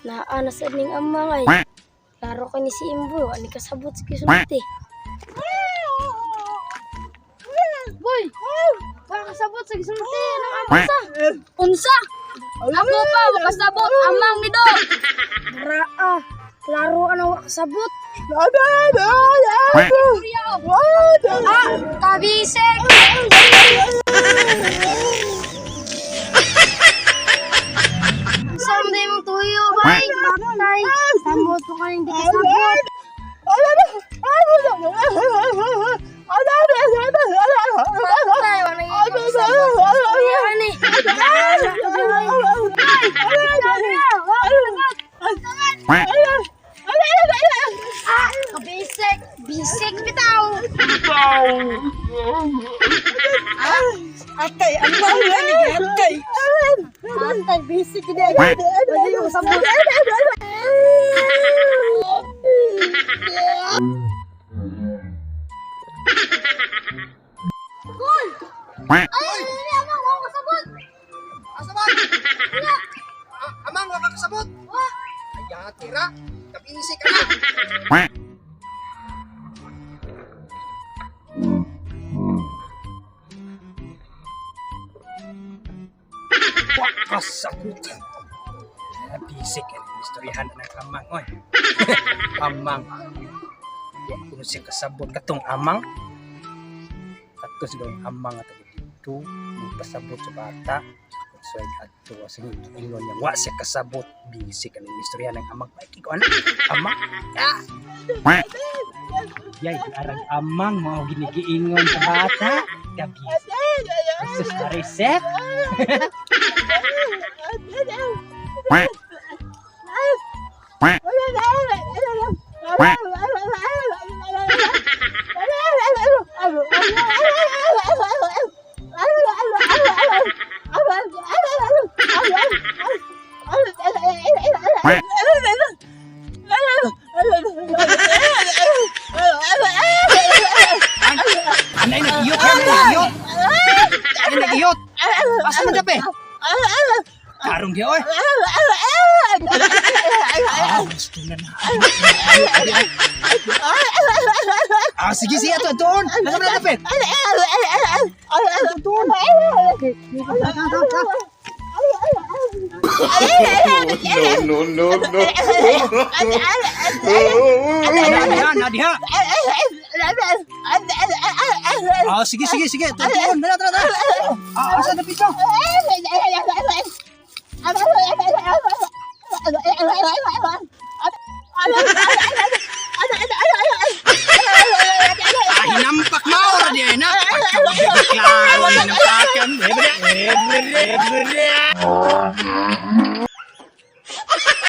Naa na sa ning amang ay. Laro ka ni si Imbo, ani kasabot si kisulti. Boy, para kasabot sa kisulti ng amasa. Unsa? Ako pa makasabot amang ni Dog. Raa, laro ana wa kasabot. Kabisek. Someday mong tuyo, bay. Matay. Samot ko kanin di kasabot. Matay, wala yung kasabot. Yan eh. Kabisek. Bisek bitaw. Atay, ang mga ni atay. Atay, bisik ini aja. Wala yung sabot. Cool. Ay, ini amang mau kasabot. Kasabot. Amang wa kasabot. Wah, Aya tira. Kabisik ka na. Kasabot. Bisik ang istoryahan ng amang, oy. Amang. Wa kuno siya kasabot katong amang. Katos daw amang at dito, pasabot sa bata. So adto sa ingon niya, wa siya kasabot. Bisik ang istoryahan ng amang. Ay ko ano? Amang. Yay, arang amang mau ginigiingon sa bata. Gabi. Sus Marisep. Anay nag-iyot ka, nag-iyot. Anay nag-iyot. Asa man dape? Karong dia, oy. Gusto na na. Sige, sige, ito, doon. Asa man dape? Doon. No. Nadia. Sige. Doon. Tara. Asa dape ka? Hinampak mau dia na. Klaro hinampakan.